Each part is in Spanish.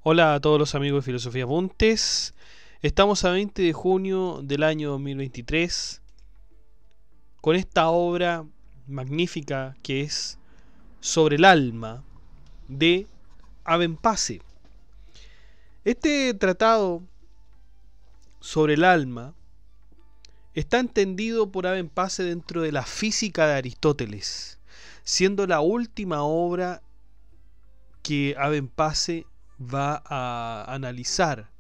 Hola a todos los amigos de Filosofía Apuntes. Estamos a 20 de junio del año 2023 con esta obra magnífica que es Sobre el alma de Abenpase. Este tratado sobre el alma está entendido por Abenpase dentro de la física de Aristóteles, siendo la última obra que Abenpase va a analizar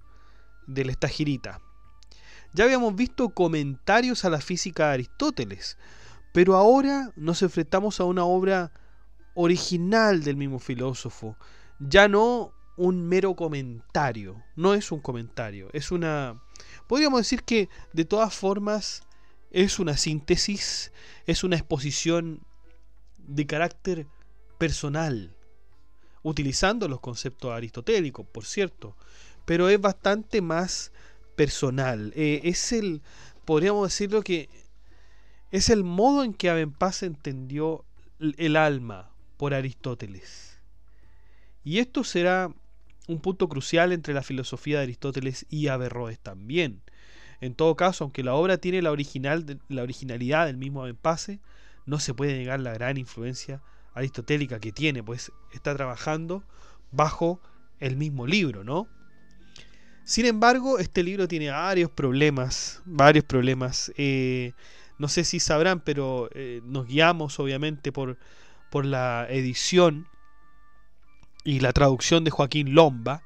del Estagirita. Ya habíamos visto comentarios a la física de Aristóteles, pero ahora nos enfrentamos a una obra original del mismo filósofo, ya no un mero comentario, no es un comentario, es una... podríamos decir que de todas formas es una síntesis, es una exposición de carácter personal, utilizando los conceptos aristotélicos, por cierto, pero es bastante más personal. Podríamos decirlo que es el modo en que Abenpase entendió el alma por Aristóteles. Y esto será un punto crucial entre la filosofía de Aristóteles y Averroes también. En todo caso, aunque la obra tiene la originalidad del mismo Abenpase, no se puede negar la gran influencia aristotélica que tiene, pues está trabajando bajo el mismo libro, ¿no? Sin embargo, este libro tiene varios problemas. No sé si sabrán, pero nos guiamos obviamente por la edición y la traducción de Joaquín Lomba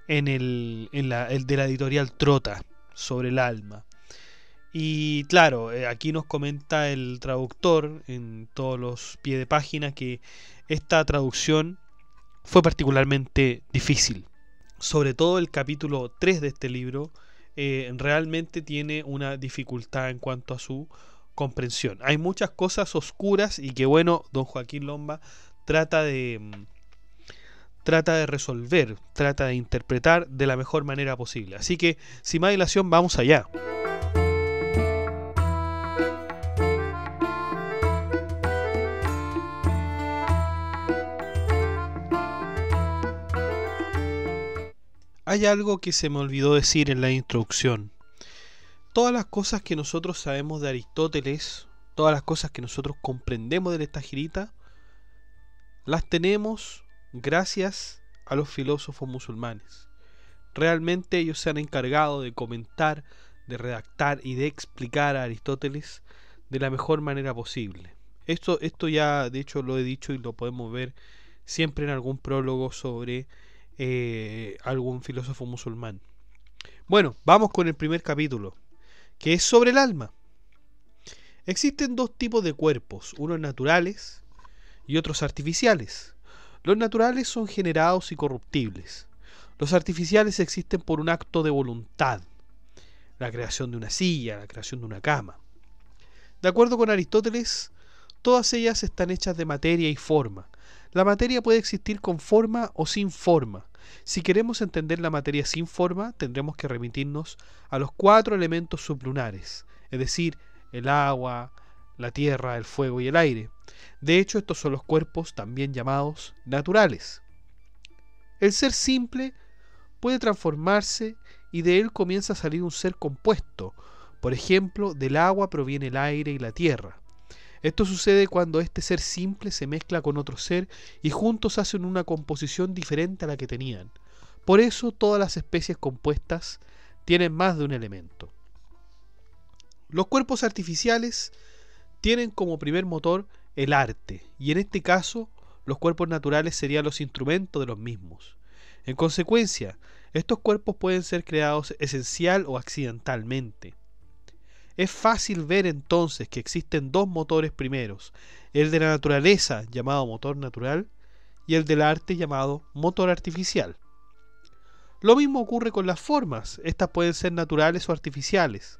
el de la editorial Trota, sobre el alma. Y claro, aquí nos comenta el traductor en todos los pies de página que esta traducción fue particularmente difícil. Sobre todo el capítulo 3 de este libro realmente tiene una dificultad en cuanto a su comprensión. Hay muchas cosas oscuras y que bueno, don Joaquín Lomba trata de resolver, trata de interpretar de la mejor manera posible. Así que, sin más dilación, vamos allá. Hay algo que se me olvidó decir en la introducción. Todas las cosas que nosotros sabemos de Aristóteles, todas las cosas que nosotros comprendemos del Estagirita, las tenemos gracias a los filósofos musulmanes. Realmente ellos se han encargado de comentar, de redactar y de explicar a Aristóteles de la mejor manera posible. Esto ya de hecho lo he dicho y lo podemos ver siempre en algún prólogo sobre algún filósofo musulmán. Bueno, vamos con el primer capítulo, que es sobre el alma. Existen dos tipos de cuerpos, unos naturales y otros artificiales. Los naturales son generados y corruptibles. Los artificiales existen por un acto de voluntad, la creación de una silla, la creación de una cama. De acuerdo con Aristóteles, todas ellas están hechas de materia y forma. La materia puede existir con forma o sin forma. Si queremos entender la materia sin forma, tendremos que remitirnos a los 4 elementos sublunares, es decir, el agua, la tierra, el fuego y el aire. De hecho, estos son los cuerpos también llamados naturales. El ser simple puede transformarse y de él comienza a salir un ser compuesto. Por ejemplo, del agua proviene el aire y la tierra. Esto sucede cuando este ser simple se mezcla con otro ser y juntos hacen una composición diferente a la que tenían. Por eso todas las especies compuestas tienen más de un elemento. Los cuerpos artificiales tienen como primer motor el arte, y en este caso los cuerpos naturales serían los instrumentos de los mismos. En consecuencia, estos cuerpos pueden ser creados esencial o accidentalmente. Es fácil ver entonces que existen dos motores primeros, el de la naturaleza llamado motor natural y el del arte llamado motor artificial. Lo mismo ocurre con las formas, estas pueden ser naturales o artificiales.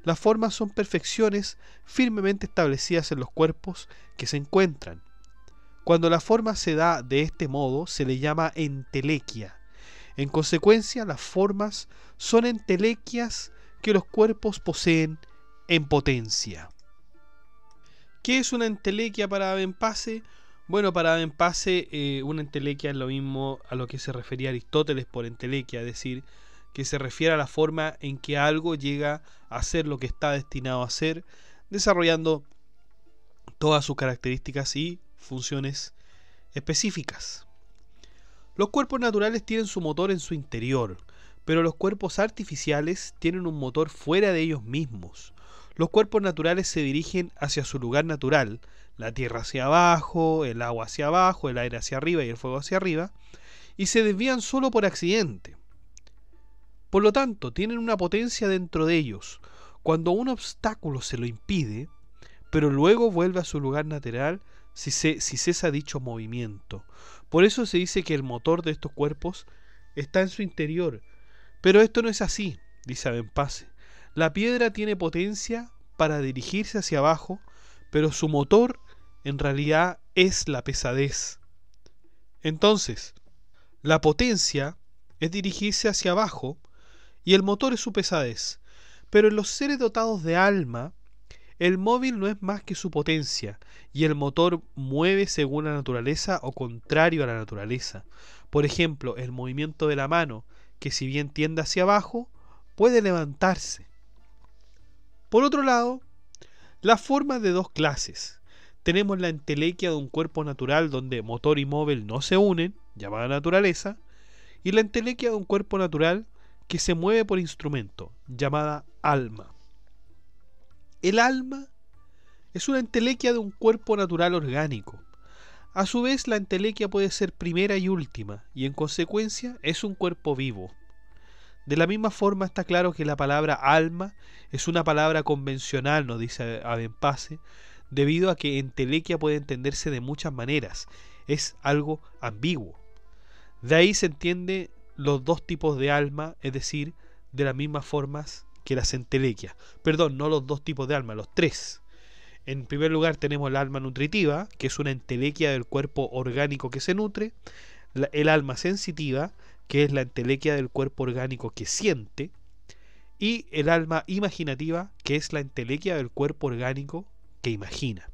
Las formas son perfecciones firmemente establecidas en los cuerpos que se encuentran. Cuando la forma se da de este modo se le llama entelequia. En consecuencia, las formas son entelequias que los cuerpos poseen en potencia. ¿Qué es una entelequia para Abenpase? Bueno, para Abenpase una entelequia es lo mismo a lo que se refería Aristóteles por entelequia, es decir, que se refiere a la forma en que algo llega a ser lo que está destinado a ser, desarrollando todas sus características y funciones específicas. Los cuerpos naturales tienen su motor en su interior, pero los cuerpos artificiales tienen un motor fuera de ellos mismos. Los cuerpos naturales se dirigen hacia su lugar natural, la tierra hacia abajo, el agua hacia abajo, el aire hacia arriba y el fuego hacia arriba, y se desvían solo por accidente. Por lo tanto, tienen una potencia dentro de ellos. Cuando un obstáculo se lo impide, pero luego vuelve a su lugar natural si cesa dicho movimiento. Por eso se dice que el motor de estos cuerpos está en su interior. Pero esto no es así, dice Abenpase. La piedra tiene potencia para dirigirse hacia abajo, pero su motor en realidad es la pesadez. Entonces, la potencia es dirigirse hacia abajo y el motor es su pesadez. Pero en los seres dotados de alma, el móvil no es más que su potencia, y el motor mueve según la naturaleza o contrario a la naturaleza. Por ejemplo, el movimiento de la mano, que si bien tiende hacia abajo, puede levantarse. Por otro lado, las formas de dos clases. Tenemos la entelequia de un cuerpo natural donde motor y móvil no se unen, llamada naturaleza, y la entelequia de un cuerpo natural que se mueve por instrumento, llamada alma. El alma es una entelequia de un cuerpo natural orgánico. A su vez, la entelequia puede ser primera y última, y en consecuencia es un cuerpo vivo. De la misma forma está claro que la palabra alma es una palabra convencional, nos dice Abenpase, debido a que entelequia puede entenderse de muchas maneras, es algo ambiguo. De ahí se entiende los dos tipos de alma, es decir, de las mismas formas que las entelequias. Perdón, no los dos tipos de alma, los tres. En primer lugar tenemos el alma nutritiva, que es una entelequia del cuerpo orgánico que se nutre, el alma sensitiva, que es la entelequia del cuerpo orgánico que siente, y el alma imaginativa, que es la entelequia del cuerpo orgánico que imagina.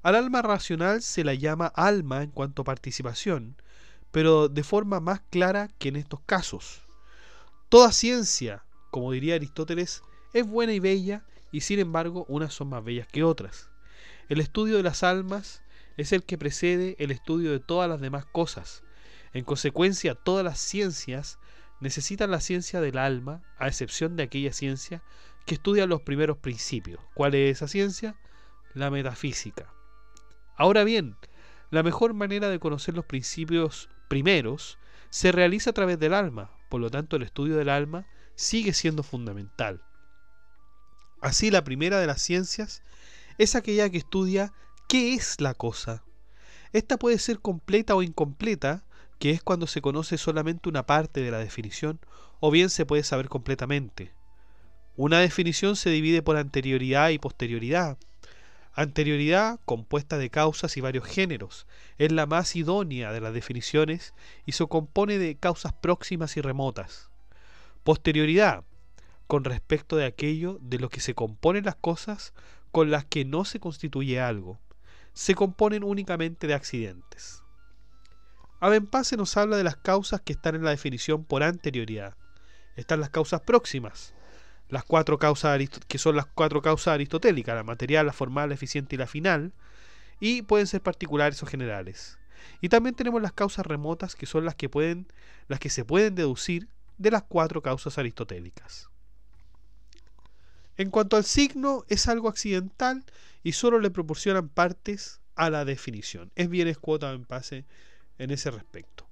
Al alma racional se la llama alma en cuanto a participación, pero de forma más clara que en estos casos. Toda ciencia, como diría Aristóteles, es buena y bella, y sin embargo unas son más bellas que otras. El estudio de las almas es el que precede el estudio de todas las demás cosas. En consecuencia, todas las ciencias necesitan la ciencia del alma, a excepción de aquella ciencia que estudia los primeros principios. ¿Cuál es esa ciencia? La metafísica. Ahora bien, la mejor manera de conocer los principios primeros se realiza a través del alma, por lo tanto el estudio del alma sigue siendo fundamental. Así, la primera de las ciencias es aquella que estudia qué es la cosa. Esta puede ser completa o incompleta, que es cuando se conoce solamente una parte de la definición, o bien se puede saber completamente. Una definición se divide por anterioridad y posterioridad. Anterioridad, compuesta de causas y varios géneros, es la más idónea de las definiciones y se compone de causas próximas y remotas. Posterioridad, con respecto de aquello de lo que se componen las cosas con las que no se constituye algo, se componen únicamente de accidentes. Abenpase nos habla de las causas que están en la definición por anterioridad. Están las causas próximas, las cuatro causas que son las cuatro causas aristotélicas: la material, la formal, la eficiente y la final, y pueden ser particulares o generales. Y también tenemos las causas remotas, que son las que se pueden deducir de las cuatro causas aristotélicas. En cuanto al signo, es algo accidental y solo le proporcionan partes a la definición. Es bien escueto Abenpase en ese respecto.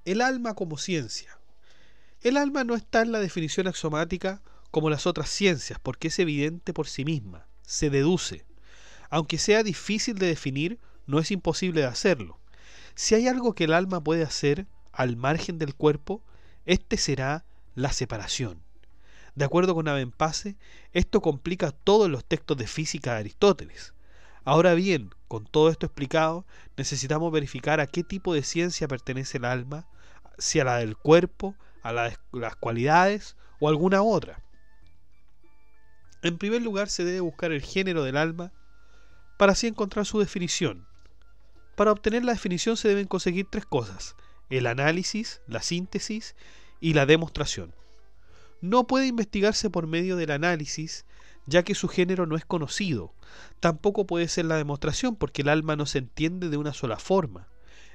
El alma como ciencia. El alma no está en la definición axiomática como las otras ciencias, porque es evidente por sí misma, se deduce. Aunque sea difícil de definir, no es imposible de hacerlo. Si hay algo que el alma puede hacer al margen del cuerpo, este será la separación. De acuerdo con Abenpase, esto complica todos los textos de física de Aristóteles. Ahora bien, con todo esto explicado, necesitamos verificar a qué tipo de ciencia pertenece el alma, si a la del cuerpo, a la de las cualidades o alguna otra. En primer lugar, se debe buscar el género del alma para así encontrar su definición. Para obtener la definición se deben conseguir tres cosas: el análisis, la síntesis y la demostración. No puede investigarse por medio del análisis, ya que su género no es conocido. Tampoco puede ser la demostración, porque el alma no se entiende de una sola forma.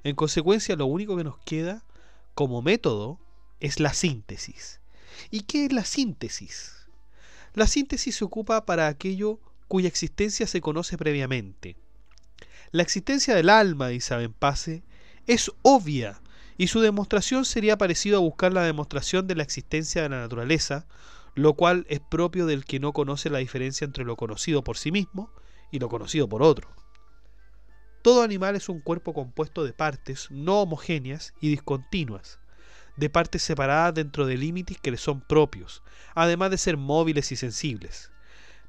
En consecuencia, lo único que nos queda como método es la síntesis. ¿Y qué es la síntesis? La síntesis se ocupa para aquello cuya existencia se conoce previamente. La existencia del alma, dice Abenpase, es obvia, y su demostración sería parecido a buscar la demostración de la existencia de la naturaleza, lo cual es propio del que no conoce la diferencia entre lo conocido por sí mismo y lo conocido por otro. Todo animal es un cuerpo compuesto de partes no homogéneas y discontinuas, de partes separadas dentro de límites que le son propios, además de ser móviles y sensibles.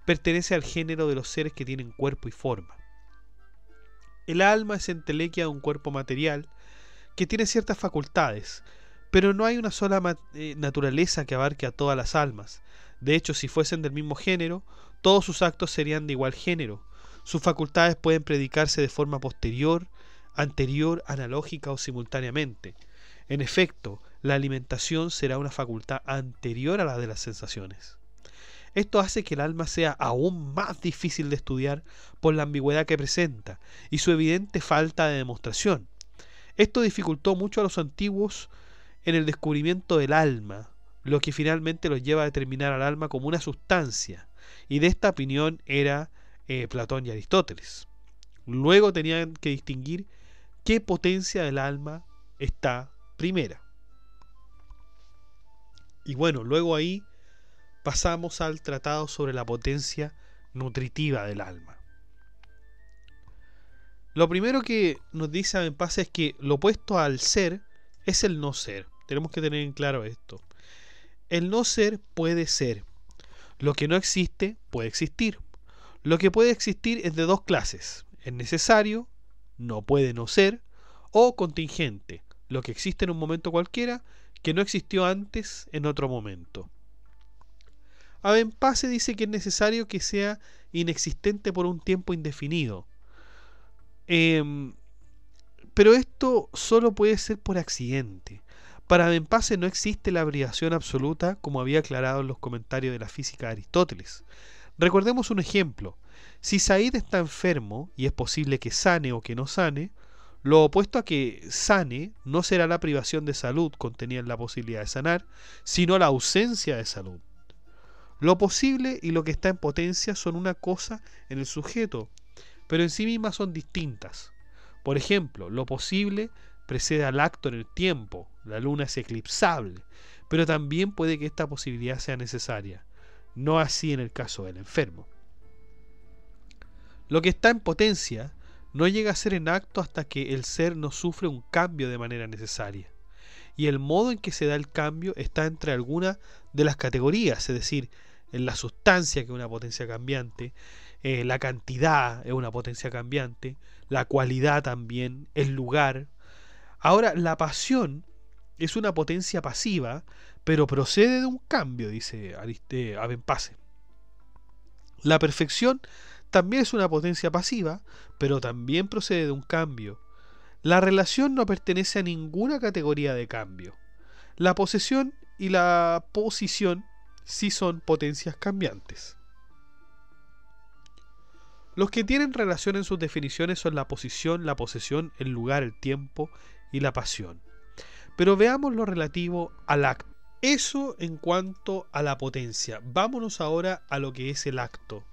Pertenece al género de los seres que tienen cuerpo y forma. El alma es entelequia de un cuerpo material que tiene ciertas facultades, pero no hay una sola naturaleza que abarque a todas las almas. De hecho, si fuesen del mismo género, todos sus actos serían de igual género. Sus facultades pueden predicarse de forma posterior, anterior, analógica o simultáneamente. En efecto, la alimentación será una facultad anterior a la de las sensaciones. Esto hace que el alma sea aún más difícil de estudiar por la ambigüedad que presenta y su evidente falta de demostración. Esto dificultó mucho a los antiguos en el descubrimiento del alma, lo que finalmente los lleva a determinar al alma como una sustancia, y de esta opinión era Platón y Aristóteles. Luego tenían que distinguir qué potencia del alma está primera. Y bueno, luego ahí pasamos al tratado sobre la potencia nutritiva del alma. Lo primero que nos dice Abenpase es que lo opuesto al ser es el no ser. Tenemos que tener en claro esto. El no ser puede ser. Lo que no existe puede existir. Lo que puede existir es de dos clases: es necesario, no puede no ser, o contingente, lo que existe en un momento cualquiera que no existió antes en otro momento. Abenpase dice que es necesario que sea inexistente por un tiempo indefinido. Pero esto solo puede ser por accidente. Para Abenpase no existe la abrigación absoluta, como había aclarado en los comentarios de la física de Aristóteles. Recordemos un ejemplo. Si Said está enfermo, y es posible que sane o que no sane, Lo opuesto a que sane no será la privación de salud contenida en la posibilidad de sanar, sino la ausencia de salud. Lo posible y lo que está en potencia son una cosa en el sujeto, pero en sí mismas son distintas. Por ejemplo, lo posible precede al acto en el tiempo, la luna es eclipsable, pero también puede que esta posibilidad sea necesaria, no así en el caso del enfermo. Lo que está en potencia no llega a ser en acto hasta que el ser no sufre un cambio de manera necesaria, y el modo en que se da el cambio está entre algunas de las categorías, es decir, en la sustancia, que es una potencia cambiante, la cantidad es una potencia cambiante, la cualidad también, el lugar. Ahora, la pasión es una potencia pasiva, pero procede de un cambio, dice Abenpase. La perfección también es una potencia pasiva, pero también procede de un cambio. La relación no pertenece a ninguna categoría de cambio. La posesión y la posición sí son potencias cambiantes. Los que tienen relación en sus definiciones son la posición, la posesión, el lugar, el tiempo y la pasión. Pero veamos lo relativo al acto. Eso en cuanto a la potencia. Vámonos ahora a lo que es el acto.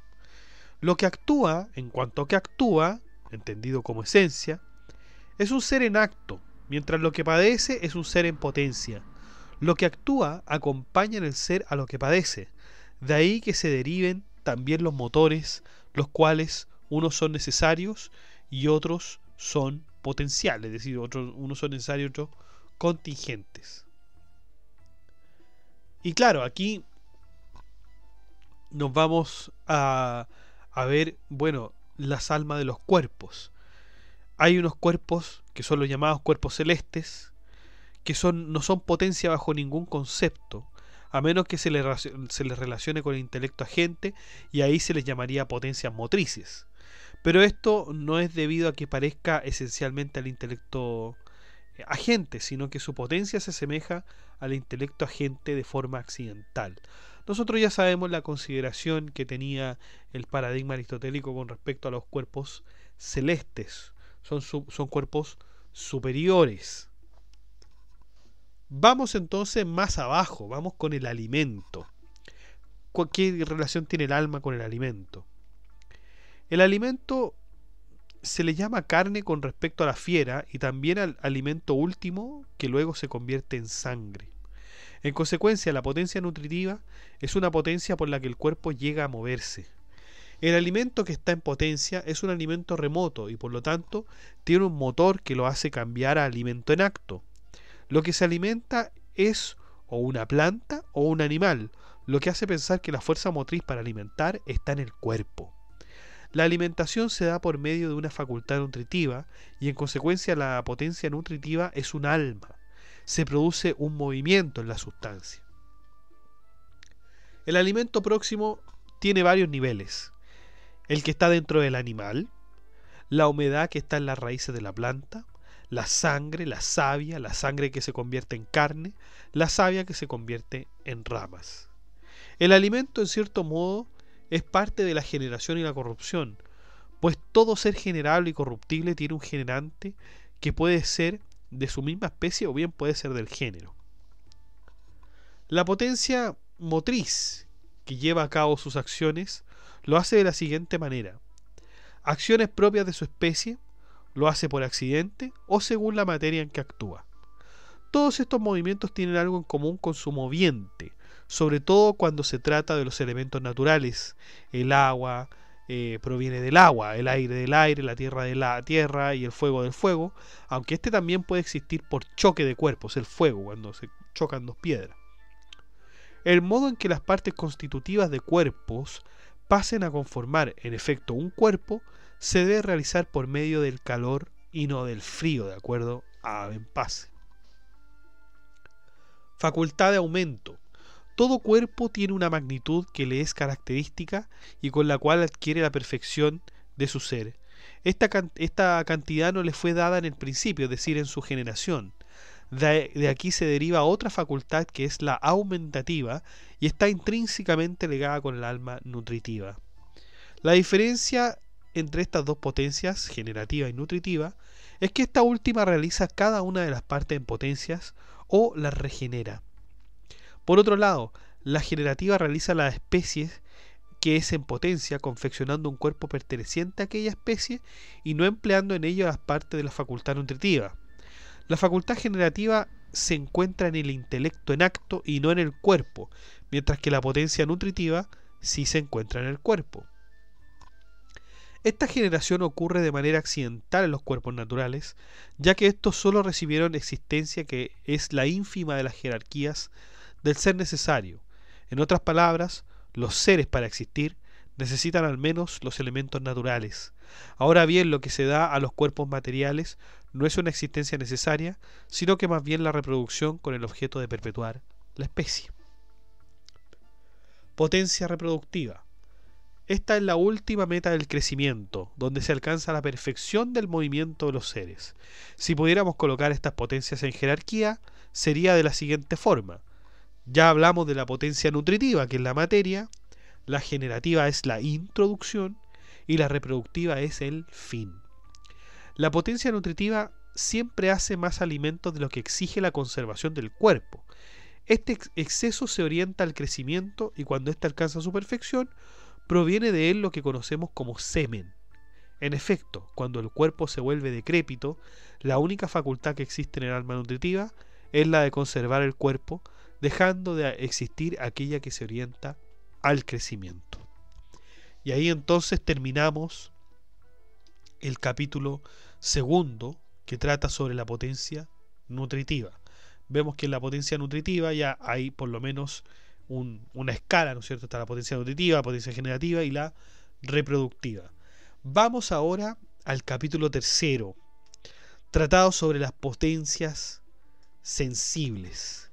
Lo que actúa, en cuanto a que actúa, entendido como esencia, es un ser en acto, mientras lo que padece es un ser en potencia. Lo que actúa acompaña en el ser a lo que padece. De ahí que se deriven también los motores, los cuales unos son necesarios y otros son potenciales, es decir, unos son necesarios y otros contingentes. Y claro, aquí nos vamos a ver, bueno, las almas de los cuerpos. Hay unos cuerpos que son los llamados cuerpos celestes, que no son potencia bajo ningún concepto, a menos que se les relacione con el intelecto agente, y ahí se les llamaría potencias motrices. Pero esto no es debido a que parezca esencialmente al intelecto agente, sino que su potencia se asemeja al intelecto agente de forma accidental. Nosotros ya sabemos la consideración que tenía el paradigma aristotélico con respecto a los cuerpos celestes. Son cuerpos superiores. Vamos entonces más abajo, vamos con el alimento. ¿Qué relación tiene el alma con el alimento? El alimento se le llama carne con respecto a la fiera y también al alimento último que luego se convierte en sangre. En consecuencia, la potencia nutritiva es una potencia por la que el cuerpo llega a moverse. El alimento que está en potencia es un alimento remoto y por lo tanto tiene un motor que lo hace cambiar a alimento en acto. Lo que se alimenta es o una planta o un animal, lo que hace pensar que la fuerza motriz para alimentar está en el cuerpo. La alimentación se da por medio de una facultad nutritiva y en consecuencia la potencia nutritiva es un alma. Se produce un movimiento en la sustancia. El alimento próximo tiene varios niveles. El que está dentro del animal, la humedad que está en las raíces de la planta, la sangre, la savia, la sangre que se convierte en carne, la savia que se convierte en ramas. El alimento, en cierto modo, es parte de la generación y la corrupción, pues todo ser generable y corruptible tiene un generante que puede ser de su misma especie o bien puede ser del género. La potencia motriz que lleva a cabo sus acciones lo hace de la siguiente manera: acciones propias de su especie, lo hace por accidente o según la materia en que actúa. Todos estos movimientos tienen algo en común con su moviente, sobre todo cuando se trata de los elementos naturales. El agua proviene del agua, el aire del aire, la tierra de la tierra y el fuego del fuego, aunque este también puede existir por choque de cuerpos, el fuego, cuando se chocan dos piedras. El modo en que las partes constitutivas de cuerpos pasen a conformar en efecto un cuerpo se debe realizar por medio del calor y no del frío, de acuerdo a Abenpase. Facultad de aumento. Todo cuerpo tiene una magnitud que le es característica y con la cual adquiere la perfección de su ser. Esta cantidad no le fue dada en el principio, es decir, en su generación. De aquí se deriva otra facultad que es la aumentativa y está intrínsecamente ligada con el alma nutritiva. La diferencia entre estas dos potencias, generativa y nutritiva, es que esta última realiza cada una de las partes en potencias o las regenera. Por otro lado, la generativa realiza la especie que es en potencia, confeccionando un cuerpo perteneciente a aquella especie y no empleando en ello las partes de la facultad nutritiva. La facultad generativa se encuentra en el intelecto en acto y no en el cuerpo, mientras que la potencia nutritiva sí se encuentra en el cuerpo. Esta generación ocurre de manera accidental en los cuerpos naturales, ya que estos solo recibieron existencia que es la ínfima de las jerarquías del ser necesario. En otras palabras, los seres para existir necesitan al menos los elementos naturales. Ahora bien, lo que se da a los cuerpos materiales no es una existencia necesaria, sino que más bien la reproducción con el objeto de perpetuar la especie. Potencia reproductiva. Esta es la última meta del crecimiento, donde se alcanza la perfección del movimiento de los seres. Si pudiéramos colocar estas potencias en jerarquía, sería de la siguiente forma. Ya hablamos de la potencia nutritiva, que es la materia, la generativa es la introducción y la reproductiva es el fin. La potencia nutritiva siempre hace más alimentos de lo que exige la conservación del cuerpo. Este exceso se orienta al crecimiento y cuando éste alcanza su perfección, proviene de él lo que conocemos como semen. En efecto, cuando el cuerpo se vuelve decrépito, la única facultad que existe en el alma nutritiva es la de conservar el cuerpo, dejando de existir aquella que se orienta al crecimiento. Y ahí entonces terminamos el capítulo segundo, que trata sobre la potencia nutritiva. Vemos que en la potencia nutritiva ya hay por lo menos una escala, ¿no es cierto? Está la potencia nutritiva, la potencia generativa y la reproductiva. Vamos ahora al capítulo tercero, tratado sobre las potencias sensibles.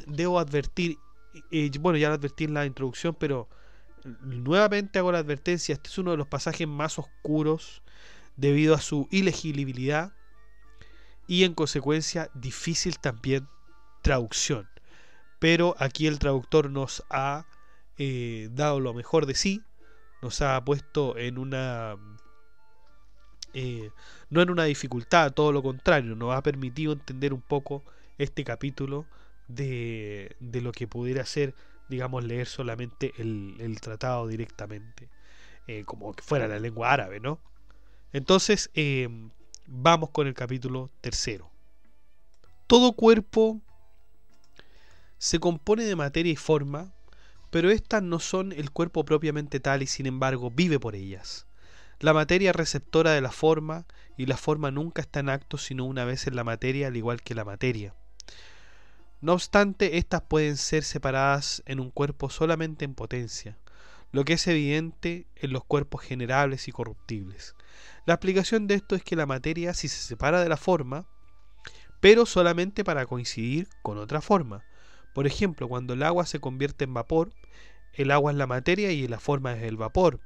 Debo advertir, bueno, ya lo advertí en la introducción, pero nuevamente hago la advertencia, este es uno de los pasajes más oscuros debido a su ilegibilidad y en consecuencia difícil también traducción. Pero aquí el traductor nos ha dado lo mejor de sí, nos ha puesto en una no en una dificultad, todo lo contrario, nos ha permitido entender un poco este capítulo de lo que pudiera ser, digamos, leer solamente el tratado directamente, como que fuera la lengua árabe, ¿no? Entonces, vamos con el capítulo tercero. Todo cuerpo se compone de materia y forma, pero estas no son el cuerpo propiamente tal y sin embargo vive por ellas. La materia es receptora de la forma y la forma nunca está en acto sino una vez en la materia al igual que la materia. No obstante, estas pueden ser separadas en un cuerpo solamente en potencia, lo que es evidente en los cuerpos generables y corruptibles. La explicación de esto es que la materia sí se separa de la forma, pero solamente para coincidir con otra forma. Por ejemplo, cuando el agua se convierte en vapor, el agua es la materia y la forma es el vapor.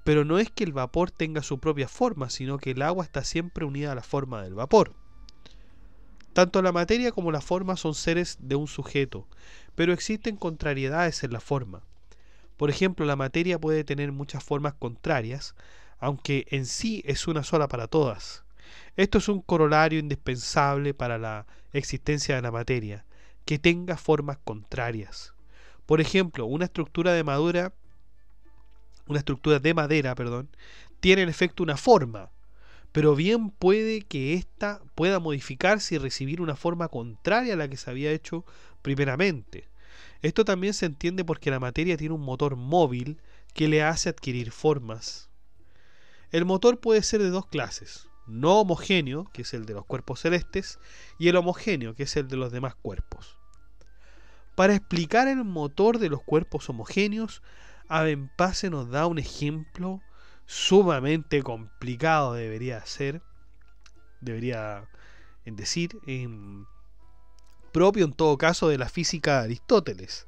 Pero no es que el vapor tenga su propia forma, sino que el agua está siempre unida a la forma del vapor. Tanto la materia como la forma son seres de un sujeto, pero existen contrariedades en la forma. Por ejemplo, la materia puede tener muchas formas contrarias, aunque en sí es una sola para todas. Esto es un corolario indispensable para la existencia de la materia, que tenga formas contrarias. Por ejemplo, una estructura de madera, tiene en efecto una forma, pero bien puede que ésta pueda modificarse y recibir una forma contraria a la que se había hecho primeramente. Esto también se entiende porque la materia tiene un motor móvil que le hace adquirir formas. El motor puede ser de dos clases: no homogéneo, que es el de los cuerpos celestes, y el homogéneo, que es el de los demás cuerpos. Para explicar el motor de los cuerpos homogéneos, Abenpase nos da un ejemplo sumamente complicado, debería decir, propio en todo caso de la física de Aristóteles.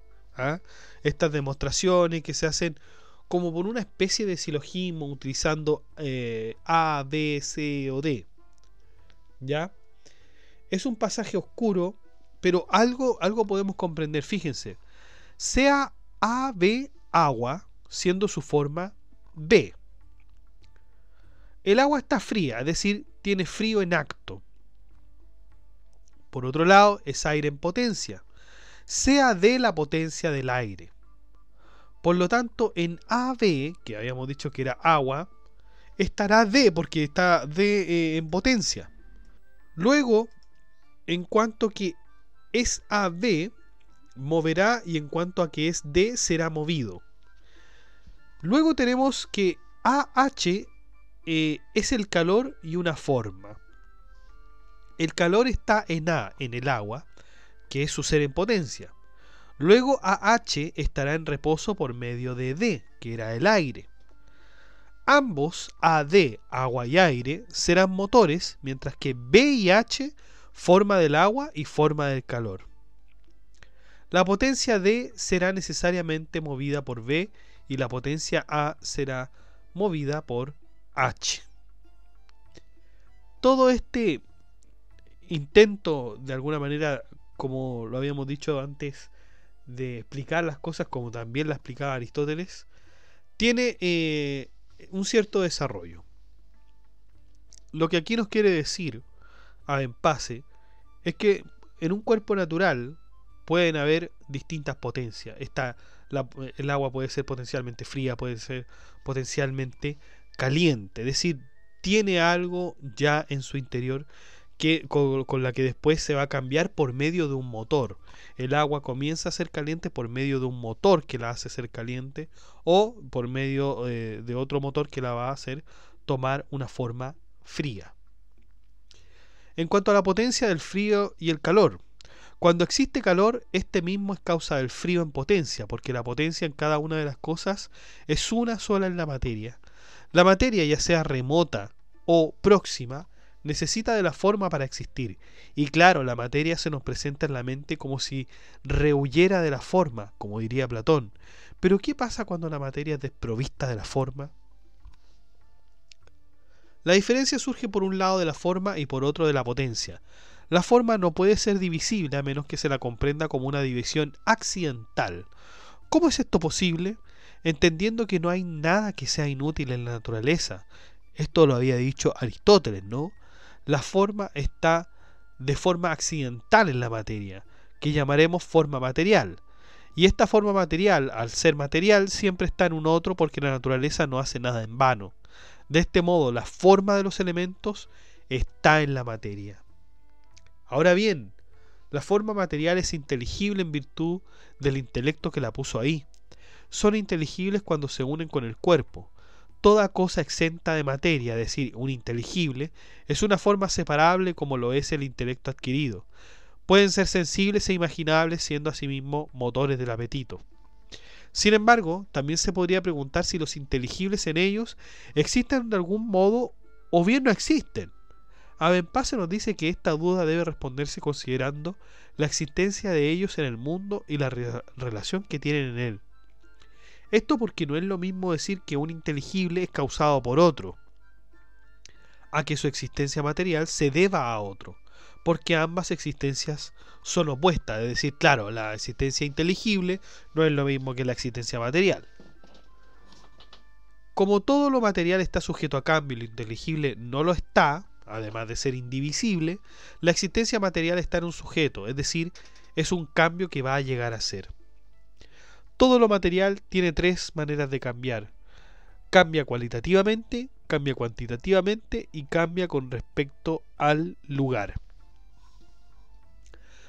Estas demostraciones que se hacen como por una especie de silogismo utilizando A, B, C o D. ¿Ya? Es un pasaje oscuro, pero algo podemos comprender. Fíjense, sea AB agua, siendo su forma B. el agua está fría, es decir, tiene frío en acto. Por otro lado, es aire en potencia, sea D la potencia del aire. Por lo tanto, en AB, que habíamos dicho que era agua, estará D, porque está D en potencia. Luego, en cuanto que es AB, moverá, y en cuanto a que es D, será movido. Luego tenemos que AH es el calor y una forma. El calor está en A, en el agua, que es su ser en potencia. Luego AH estará en reposo por medio de D, que era el aire. Ambos, AD, agua y aire, serán motores, mientras que B y H, forma del agua y forma del calor. La potencia D será necesariamente movida por B y la potencia A será movida por H. Todo este intento, de alguna manera, como lo habíamos dicho antes, de explicar las cosas como también la explicaba Aristóteles, tiene un cierto desarrollo. Lo que aquí nos quiere decir Abenpase es que en un cuerpo natural pueden haber distintas potencias. El agua puede ser potencialmente fría, puede ser potencialmente caliente, es decir, tiene algo ya en su interior con la que después se va a cambiar por medio de un motor. El agua comienza a ser caliente por medio de un motor que la hace ser caliente, o por medio de otro motor que la va a hacer tomar una forma fría. En cuanto a la potencia del frío y el calor, cuando existe calor, este mismo es causa del frío en potencia, porque la potencia en cada una de las cosas es una sola en la materia. La materia, ya sea remota o próxima, necesita de la forma para existir. Y claro, la materia se nos presenta en la mente como si rehuyera de la forma, como diría Platón. Pero ¿qué pasa cuando la materia es desprovista de la forma? La diferencia surge por un lado de la forma y por otro de la potencia. La forma no puede ser divisible a menos que se la comprenda como una división accidental. ¿Cómo es esto posible? Entendiendo que no hay nada que sea inútil en la naturaleza. Esto lo había dicho Aristóteles, ¿no? La forma está de forma accidental en la materia, que llamaremos forma material. Y esta forma material, al ser material, siempre está en un otro porque la naturaleza no hace nada en vano. De este modo, la forma de los elementos está en la materia. Ahora bien, la forma material es inteligible en virtud del intelecto que la puso ahí. Son inteligibles cuando se unen con el cuerpo. Toda cosa exenta de materia, es decir, un inteligible, es una forma separable como lo es el intelecto adquirido. Pueden ser sensibles e imaginables siendo asimismo motores del apetito. Sin embargo, también se podría preguntar si los inteligibles en ellos existen de algún modo o bien no existen. Abenpase nos dice que esta duda debe responderse considerando la existencia de ellos en el mundo y la relación que tienen en él. Esto porque no es lo mismo decir que un inteligible es causado por otro, a que su existencia material se deba a otro, porque ambas existencias son opuestas, es decir, claro, la existencia inteligible no es lo mismo que la existencia material. Como todo lo material está sujeto a cambio y lo inteligible no lo está, además de ser indivisible, la existencia material está en un sujeto, es decir, es un cambio que va a llegar a ser. Todo lo material tiene tres maneras de cambiar. Cambia cualitativamente, cambia cuantitativamente y cambia con respecto al lugar.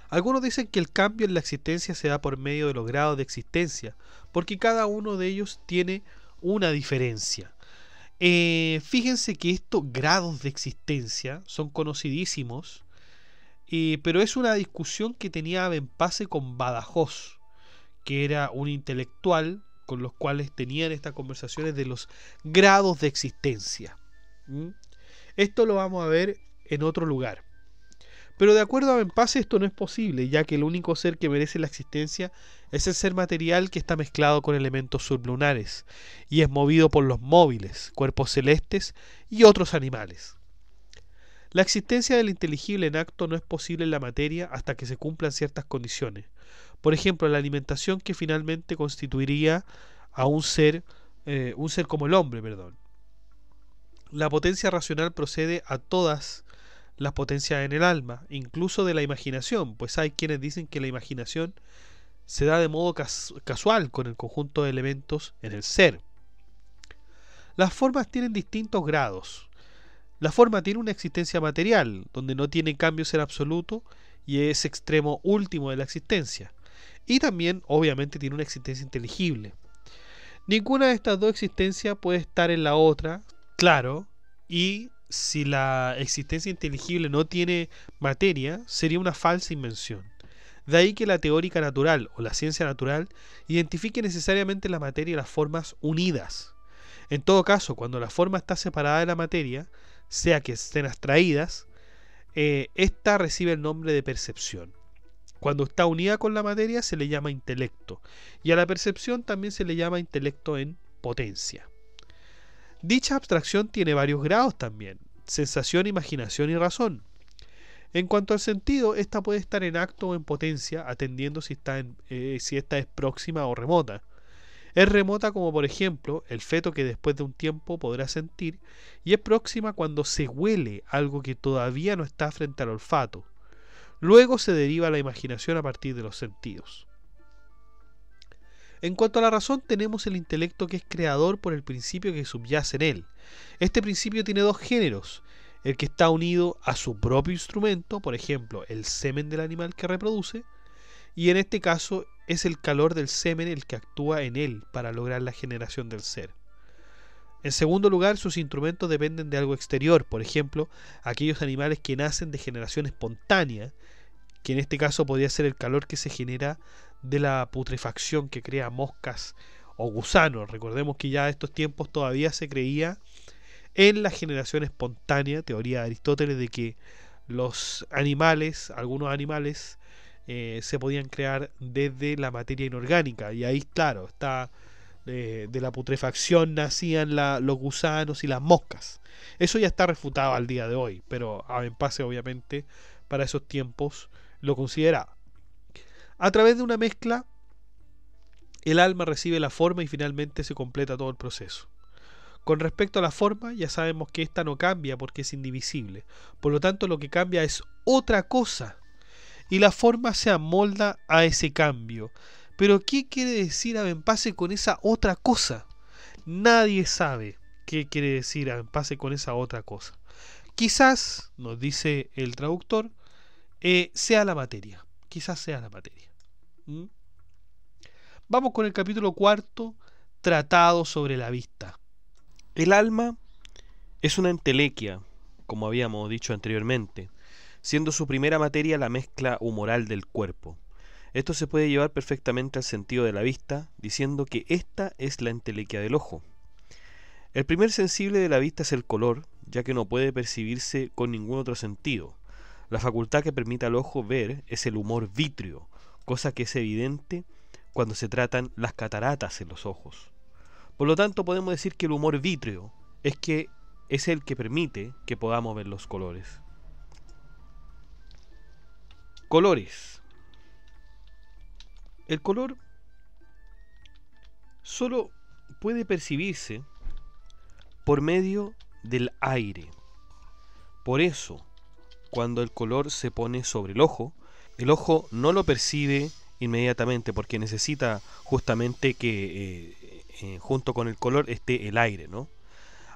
Algunos dicen que el cambio en la existencia se da por medio de los grados de existencia, porque cada uno de ellos tiene una diferencia. Fíjense que estos grados de existencia son conocidísimos, pero es una discusión que tenía Abenpase con Badajoz, que era un intelectual con los cuales tenían estas conversaciones de los grados de existencia. Esto lo vamos a ver en otro lugar. Pero de acuerdo a Abenpase esto no es posible, ya que el único ser que merece la existencia es el ser material que está mezclado con elementos sublunares y es movido por los móviles, cuerpos celestes y otros animales. La existencia del inteligible en acto no es posible en la materia hasta que se cumplan ciertas condiciones. Por ejemplo, la alimentación que finalmente constituiría a un ser como el hombre, La potencia racional procede a todas las potencias en el alma, incluso de la imaginación, pues hay quienes dicen que la imaginación se da de modo casual con el conjunto de elementos en el ser. Las formas tienen distintos grados. La forma tiene una existencia material, donde no tiene cambios en absoluto y es extremo último de la existencia. Y también, obviamente, tiene una existencia inteligible. Ninguna de estas dos existencias puede estar en la otra, claro, y si la existencia inteligible no tiene materia, sería una falsa invención. De ahí que la teórica natural o la ciencia natural identifique necesariamente la materia y las formas unidas. En todo caso, cuando la forma está separada de la materia, sea que estén abstraídas, esta recibe el nombre de percepción. Cuando está unida con la materia se le llama intelecto, y a la percepción también se le llama intelecto en potencia. Dicha abstracción tiene varios grados también: sensación, imaginación y razón. En cuanto al sentido, esta puede estar en acto o en potencia, atendiendo si esta es próxima o remota. Es remota como por ejemplo el feto, que después de un tiempo podrá sentir, y es próxima cuando se huele algo que todavía no está frente al olfato. Luego se deriva la imaginación a partir de los sentidos. En cuanto a la razón, tenemos el intelecto, que es creador por el principio que subyace en él. Este principio tiene dos géneros: el que está unido a su propio instrumento, por ejemplo el semen del animal que reproduce, y en este caso es el calor del semen el que actúa en él para lograr la generación del ser. En segundo lugar, sus instrumentos dependen de algo exterior, por ejemplo aquellos animales que nacen de generación espontánea, que en este caso podría ser el calor que se genera de la putrefacción que crea moscas o gusanos. Recordemos que ya en estos tiempos todavía se creía en la generación espontánea, teoría de Aristóteles, de que los animales, algunos animales, se podían crear desde la materia inorgánica, y ahí claro está, de la putrefacción nacían los gusanos y las moscas. Eso ya está refutado al día de hoy, pero Abenpase obviamente para esos tiempos lo consideraba. A través de una mezcla, el alma recibe la forma y finalmente se completa todo el proceso. Con respecto a la forma, ya sabemos que esta no cambia porque es indivisible. Por lo tanto, lo que cambia es otra cosa, y la forma se amolda a ese cambio. Pero ¿qué quiere decir Abenpase con esa otra cosa? Nadie sabe qué quiere decir Abenpase con esa otra cosa. Quizás, nos dice el traductor, sea la materia. Quizás sea la materia. Vamos con el capítulo 4, Tratado sobre la vista. El alma es una entelequia, como habíamos dicho anteriormente, siendo su primera materia la mezcla humoral del cuerpo. Esto se puede llevar perfectamente al sentido de la vista, diciendo que esta es la entelequia del ojo. El primer sensible de la vista es el color, ya que no puede percibirse con ningún otro sentido. La facultad que permite al ojo ver es el humor vítreo, cosa que es evidente cuando se tratan las cataratas en los ojos. Por lo tanto, podemos decir que el humor vítreo es el que permite que podamos ver los colores. Colores. El color solo puede percibirse por medio del aire. Por eso, cuando el color se pone sobre el ojo no lo percibe inmediatamente, porque necesita justamente que junto con el color esté el aire, ¿no?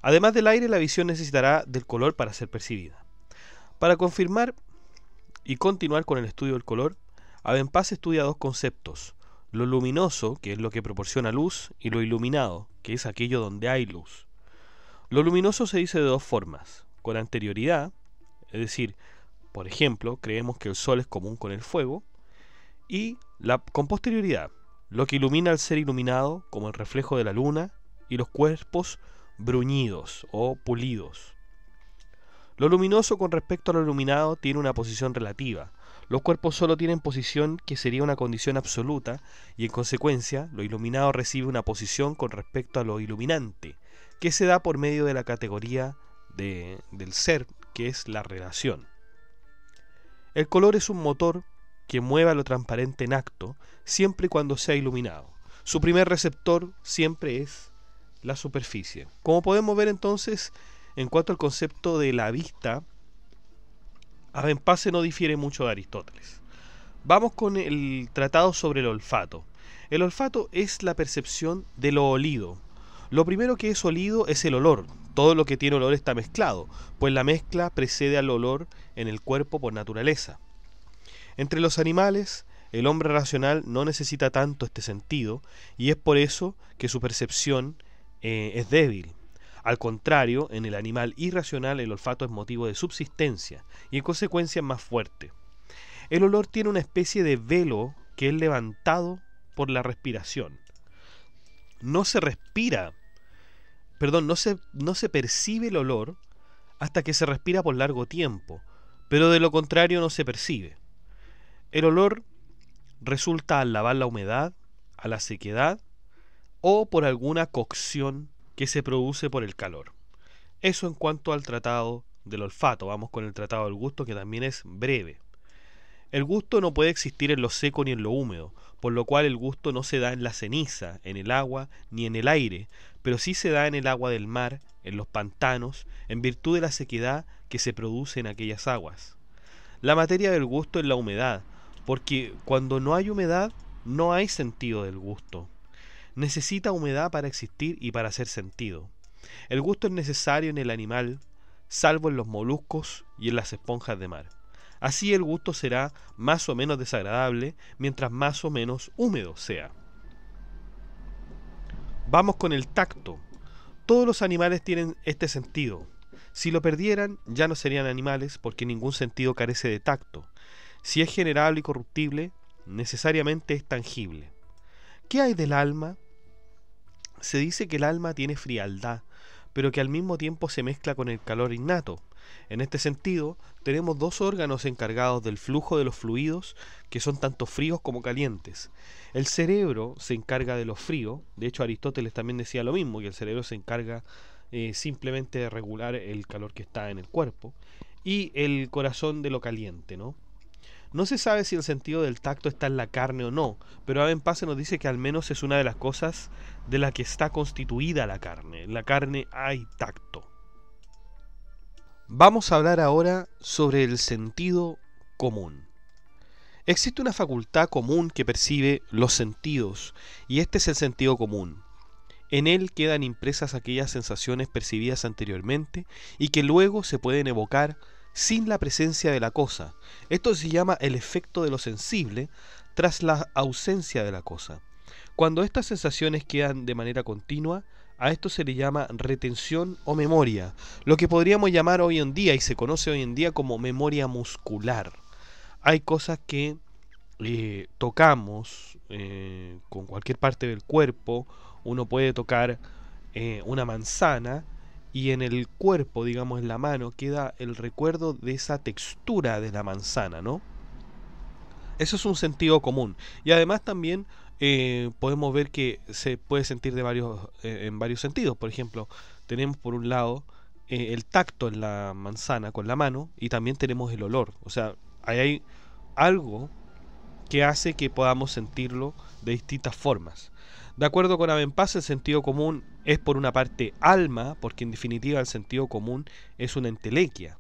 Además del aire, la visión necesitará del color para ser percibida. Para confirmar y continuar con el estudio del color, Abenpase estudia dos conceptos: lo luminoso, que es lo que proporciona luz, y lo iluminado, que es aquello donde hay luz. Lo luminoso se dice de dos formas: con anterioridad, es decir, por ejemplo, creemos que el sol es común con el fuego, y con posterioridad, lo que ilumina al ser iluminado, como el reflejo de la luna y los cuerpos bruñidos o pulidos. Lo luminoso con respecto a lo iluminado tiene una posición relativa. Los cuerpos solo tienen posición, que sería una condición absoluta, y en consecuencia lo iluminado recibe una posición con respecto a lo iluminante, que se da por medio de la categoría del ser, que es la relación. El color es un motor que mueve a lo transparente en acto, siempre y cuando sea iluminado. Su primer receptor siempre es la superficie. Como podemos ver entonces, en cuanto al concepto de la vista, Abenpase no difiere mucho de Aristóteles. Vamos con el tratado sobre el olfato. El olfato es la percepción de lo olido. Lo primero que es olido es el olor. Todo lo que tiene olor está mezclado, pues la mezcla precede al olor en el cuerpo por naturaleza. Entre los animales, el hombre racional no necesita tanto este sentido, y es por eso que su percepción es débil. Al contrario, en el animal irracional el olfato es motivo de subsistencia y en consecuencia es más fuerte. El olor tiene una especie de velo que es levantado por la respiración. No se percibe el olor hasta que se respira por largo tiempo, pero de lo contrario no se percibe. El olor resulta al lavar la humedad, a la sequedad o por alguna cocción que se produce por el calor. Eso en cuanto al tratado del olfato. Vamos con el tratado del gusto, que también es breve. El gusto no puede existir en lo seco ni en lo húmedo, por lo cual el gusto no se da en la ceniza, en el agua ni en el aire, pero sí se da en el agua del mar, en los pantanos, en virtud de la sequedad que se produce en aquellas aguas. La materia del gusto es la humedad, porque cuando no hay humedad no hay sentido del gusto. Necesita humedad para existir y para hacer sentido. El gusto es necesario en el animal, salvo en los moluscos y en las esponjas de mar. Así el gusto será más o menos desagradable, mientras más o menos húmedo sea. Vamos con el tacto. Todos los animales tienen este sentido. Si lo perdieran, ya no serían animales, porque ningún sentido carece de tacto. Si es generable y corruptible, necesariamente es tangible. ¿Qué hay del alma? Se dice que el alma tiene frialdad, pero que al mismo tiempo se mezcla con el calor innato. En este sentido, tenemos dos órganos encargados del flujo de los fluidos, que son tanto fríos como calientes. El cerebro se encarga de lo frío. De hecho, Aristóteles también decía lo mismo, que el cerebro se encarga simplemente de regular el calor que está en el cuerpo, y el corazón de lo caliente, ¿no? No se sabe si el sentido del tacto está en la carne o no, pero Abenpase nos dice que al menos es una de las cosas de la que está constituida la carne. En la carne hay tacto. Vamos a hablar ahora sobre el sentido común. Existe una facultad común que percibe los sentidos, y este es el sentido común. En él quedan impresas aquellas sensaciones percibidas anteriormente y que luego se pueden evocar sin la presencia de la cosa. Esto se llama el efecto de lo sensible tras la ausencia de la cosa. Cuando estas sensaciones quedan de manera continua, a esto se le llama retención o memoria, lo que podríamos llamar hoy en día y se conoce hoy en día como memoria muscular. Hay cosas que tocamos con cualquier parte del cuerpo. Uno puede tocar una manzana y en el cuerpo, digamos en la mano, queda el recuerdo de esa textura de la manzana, ¿no? Eso es un sentido común. Y además también podemos ver que se puede sentir en varios sentidos. Por ejemplo, tenemos por un lado el tacto en la manzana con la mano y también tenemos el olor. O sea, ahí hay algo que hace que podamos sentirlo de distintas formas. De acuerdo con Abenpase, el sentido común es por una parte alma, porque en definitiva el sentido común es una entelequia,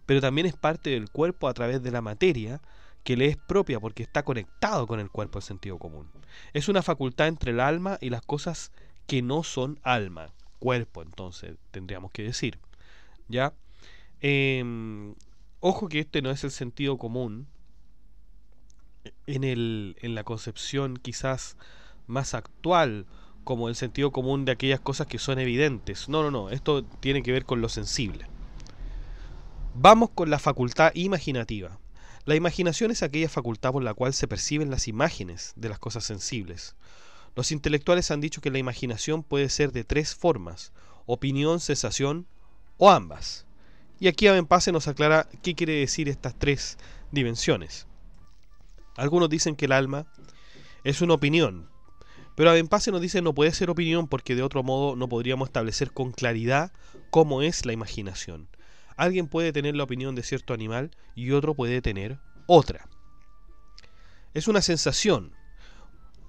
pero también es parte del cuerpo a través de la materia, que le es propia porque está conectado con el cuerpo el sentido común. Es una facultad entre el alma y las cosas que no son alma, cuerpo, entonces tendríamos que decir. ¿Ya? Ojo que este no es el sentido común en la concepción quizás más actual, como el sentido común de aquellas cosas que son evidentes. No, esto tiene que ver con lo sensible. Vamos con la facultad imaginativa. La imaginación es aquella facultad por la cual se perciben las imágenes de las cosas sensibles. Los intelectuales han dicho que la imaginación puede ser de tres formas: opinión, sensación o ambas. Y aquí Abenpase nos aclara qué quiere decir estas tres dimensiones. Algunos dicen que el alma es una opinión, pero Abenpase nos dice no puede ser opinión porque de otro modo no podríamos establecer con claridad cómo es la imaginación. Alguien puede tener la opinión de cierto animal y otro puede tener otra. Es una sensación.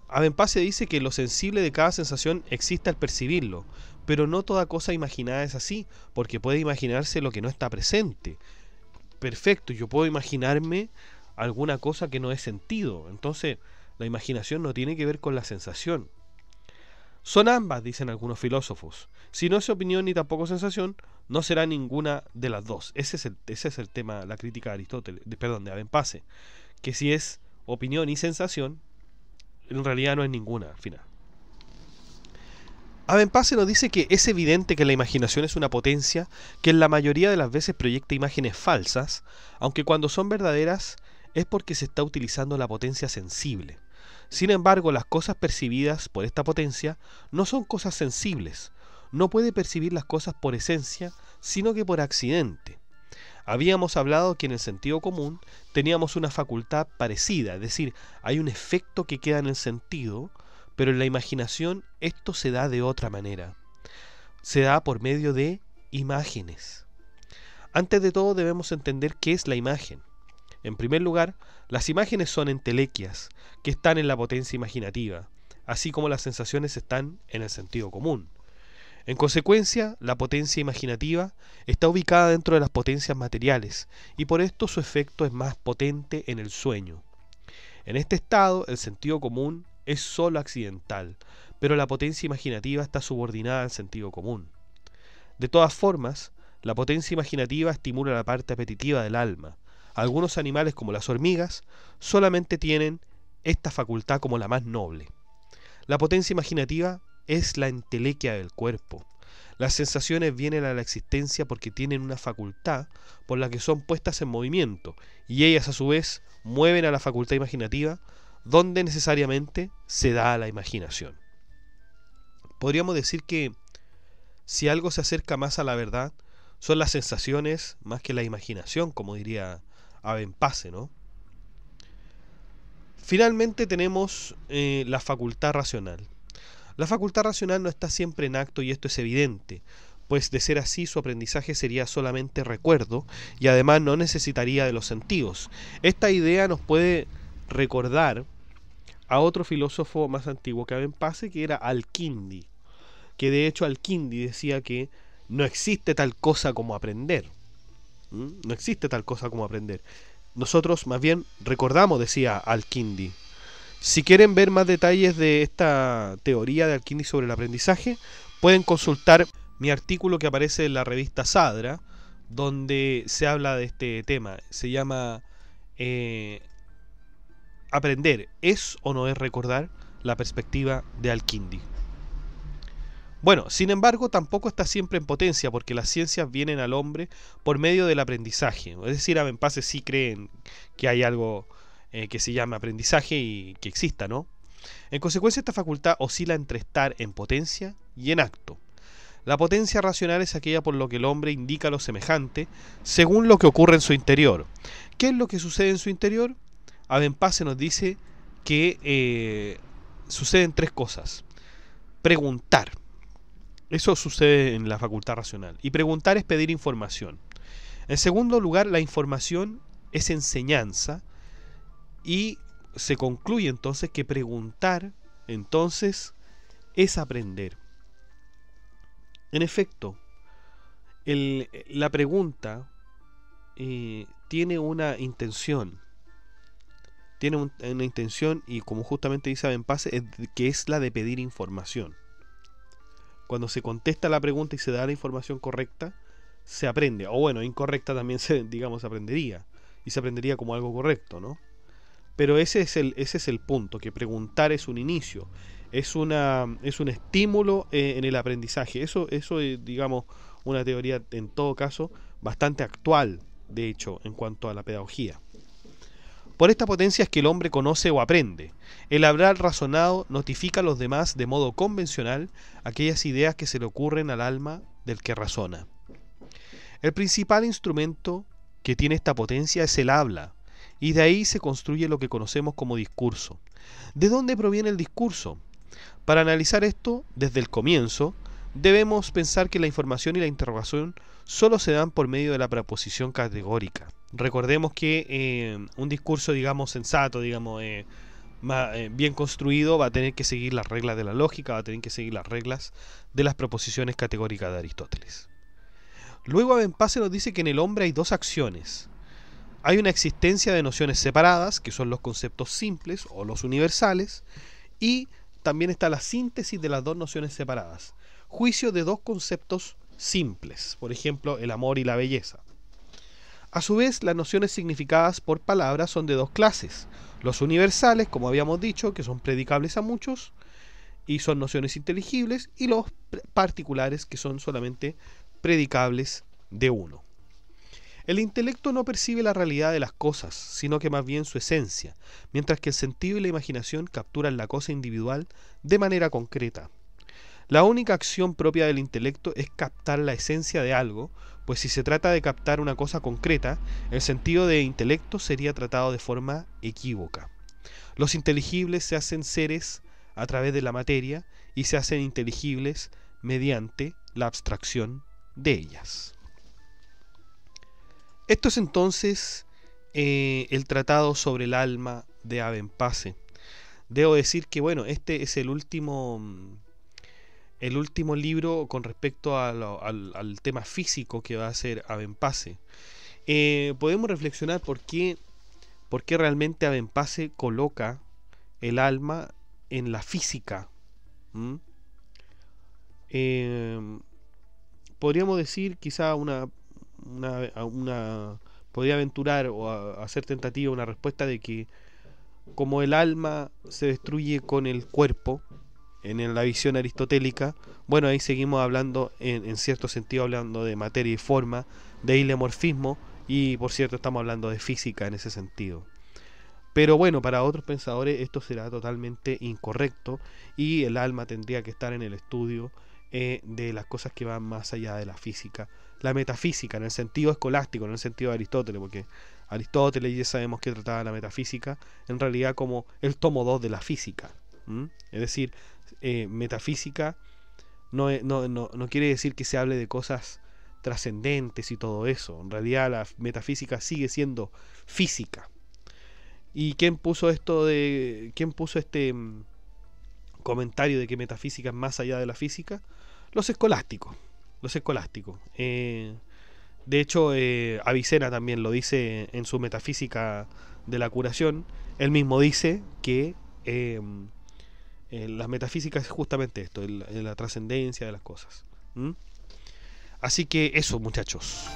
Abenpase dice que lo sensible de cada sensación existe al percibirlo, pero no toda cosa imaginada es así, porque puede imaginarse lo que no está presente. Perfecto, yo puedo imaginarme alguna cosa que no he sentido, entonces la imaginación no tiene que ver con la sensación. Son ambas, dicen algunos filósofos. Si no es opinión ni tampoco sensación, no será ninguna de las dos. Ese es el tema, la crítica de Aristóteles, de Abenpase, que si es opinión y sensación, en realidad no es ninguna al final. Abenpase nos dice que es evidente que la imaginación es una potencia que en la mayoría de las veces proyecta imágenes falsas, aunque cuando son verdaderas es porque se está utilizando la potencia sensible. Sin embargo, las cosas percibidas por esta potencia no son cosas sensibles. No puede percibir las cosas por esencia, sino que por accidente. Habíamos hablado que en el sentido común teníamos una facultad parecida, es decir, hay un efecto que queda en el sentido, pero en la imaginación esto se da de otra manera. Se da por medio de imágenes. Antes de todo debemos entender qué es la imagen. En primer lugar, las imágenes son entelequias, que están en la potencia imaginativa, así como las sensaciones están en el sentido común. En consecuencia, la potencia imaginativa está ubicada dentro de las potencias materiales, y por esto su efecto es más potente en el sueño. En este estado, el sentido común es sólo accidental, pero la potencia imaginativa está subordinada al sentido común. De todas formas, la potencia imaginativa estimula la parte apetitiva del alma. Algunos animales, como las hormigas, solamente tienen esta facultad como la más noble. La potencia imaginativa es la entelequia del cuerpo. Las sensaciones vienen a la existencia porque tienen una facultad por la que son puestas en movimiento, y ellas a su vez mueven a la facultad imaginativa, donde necesariamente se da la imaginación. Podríamos decir que si algo se acerca más a la verdad, son las sensaciones más que la imaginación, como diría Abenpase, ¿no? Finalmente tenemos la facultad racional. La facultad racional no está siempre en acto y esto es evidente, pues de ser así su aprendizaje sería solamente recuerdo y además no necesitaría de los sentidos. Esta idea nos puede recordar a otro filósofo más antiguo que Abenpase, que era Al-Kindi, que de hecho Al-Kindi decía que no existe tal cosa como aprender. No existe tal cosa como aprender. Nosotros más bien recordamos, decía Al-Kindi. Si quieren ver más detalles de esta teoría de Al-Kindi sobre el aprendizaje, pueden consultar mi artículo que aparece en la revista Sadra, donde se habla de este tema. Se llama Aprender, ¿es o no es recordar? La perspectiva de Al-Kindi. Bueno, sin embargo, tampoco está siempre en potencia, porque las ciencias vienen al hombre por medio del aprendizaje. Es decir, Abenpase sí creen que hay algo que se llama aprendizaje y que exista, ¿no? En consecuencia, esta facultad oscila entre estar en potencia y en acto. La potencia racional es aquella por lo que el hombre indica lo semejante según lo que ocurre en su interior. ¿Qué es lo que sucede en su interior? Abenpase nos dice que suceden tres cosas. Preguntar. Eso sucede en la facultad racional. Y preguntar es pedir información. En segundo lugar, la información es enseñanza. Y se concluye entonces que preguntar entonces es aprender. En efecto, la pregunta tiene una intención. Tiene una intención, y como justamente dice Abenpase, que es la de pedir información. Cuando se contesta la pregunta y se da la información correcta, se aprende. O bueno, incorrecta también digamos, aprendería. Y se aprendería como algo correcto, ¿no? Pero ese es el punto, que preguntar es un inicio. Es un estímulo en el aprendizaje. Eso es, digamos, una teoría en todo caso bastante actual, de hecho, en cuanto a la pedagogía. Por esta potencia es que el hombre conoce o aprende. El hablar razonado notifica a los demás de modo convencional aquellas ideas que se le ocurren al alma del que razona. El principal instrumento que tiene esta potencia es el habla, y de ahí se construye lo que conocemos como discurso. ¿De dónde proviene el discurso? Para analizar esto desde el comienzo, debemos pensar que la información y la interrogación solo se dan por medio de la proposición categórica. Recordemos que un discurso, digamos, sensato, digamos, bien construido, va a tener que seguir las reglas de la lógica, va a tener que seguir las reglas de las proposiciones categóricas de Aristóteles. Luego Abenpase nos dice que en el hombre hay dos acciones. Hay una existencia de nociones separadas, que son los conceptos simples o los universales, y también está la síntesis de las dos nociones separadas. Juicio de dos conceptos simples, por ejemplo, el amor y la belleza. A su vez, las nociones significadas por palabras son de dos clases. Los universales, como habíamos dicho, que son predicables a muchos y son nociones inteligibles, y los particulares, que son solamente predicables de uno. El intelecto no percibe la realidad de las cosas, sino que más bien su esencia, mientras que el sentido y la imaginación capturan la cosa individual de manera concreta. La única acción propia del intelecto es captar la esencia de algo, pues si se trata de captar una cosa concreta, el sentido de intelecto sería tratado de forma equívoca. Los inteligibles se hacen seres a través de la materia y se hacen inteligibles mediante la abstracción de ellas. Esto es entonces el tratado sobre el alma de Abenpase. Debo decir que bueno, este es el último libro con respecto al tema físico que va a hacer Abenpase. Podemos reflexionar por qué realmente Abenpase coloca el alma en la física. Podríamos decir quizá podría aventurar o hacer tentativa una respuesta de que como el alma se destruye con el cuerpo, en la visión aristotélica, bueno, ahí seguimos hablando, en cierto sentido, hablando de materia y forma, de hilemorfismo, y por cierto estamos hablando de física en ese sentido. Pero bueno, para otros pensadores esto será totalmente incorrecto, y el alma tendría que estar en el estudio de las cosas que van más allá de la física, la metafísica, en el sentido escolástico, en el sentido de Aristóteles, porque Aristóteles ya sabemos que trataba la metafísica en realidad como el tomo 2 de la física. Es decir, metafísica no quiere decir que se hable de cosas trascendentes y todo eso. En realidad la metafísica sigue siendo física. ¿Y quién puso este comentario de que metafísica es más allá de la física? Los escolásticos. De hecho, Avicena también lo dice en su Metafísica de la Curación. Él mismo dice que la metafísica es justamente esto, la trascendencia de las cosas. Así que eso, muchachos.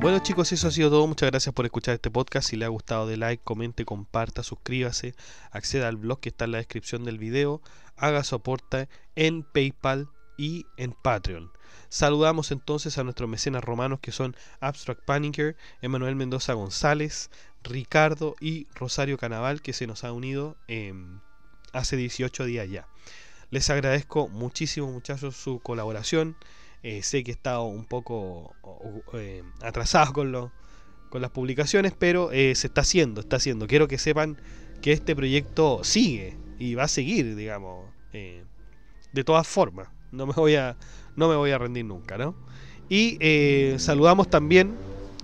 Bueno, chicos, eso ha sido todo. Muchas gracias por escuchar este podcast. Si le ha gustado, de like, comente, comparta, suscríbase, acceda al blog que está en la descripción del video, haga su aporte en PayPal y en Patreon. Saludamos entonces a nuestros mecenas romanos, que son Abstract Paniker, Emanuel Mendoza González, Ricardo y Rosario Canaval, que se nos ha unido hace 18 días ya. Les agradezco muchísimo, muchachos, su colaboración. Sé que he estado un poco atrasado con las publicaciones, pero se está haciendo. Quiero que sepan que este proyecto sigue y va a seguir, digamos, de todas formas. No me voy a rendir nunca, ¿no? Y saludamos también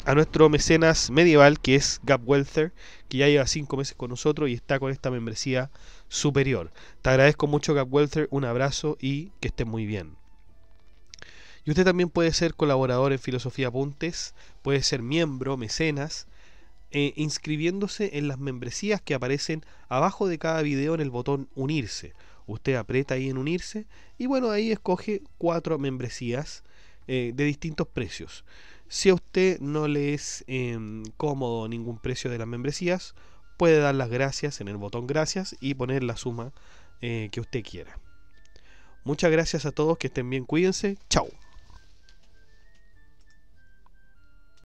a nuestro mecenas medieval, que es Gab Welther, que ya lleva 5 meses con nosotros y está con esta membresía superior. Te agradezco mucho, Gab Welther, un abrazo y que estés muy bien. Y usted también puede ser colaborador en Filosofía Apuntes, puede ser miembro, mecenas, inscribiéndose en las membresías que aparecen abajo de cada video en el botón unirse. Usted aprieta ahí en unirse y bueno, ahí escoge 4 membresías de distintos precios. Si a usted no le es cómodo ningún precio de las membresías, puede dar las gracias en el botón gracias y poner la suma que usted quiera. Muchas gracias a todos, que estén bien, cuídense, chao.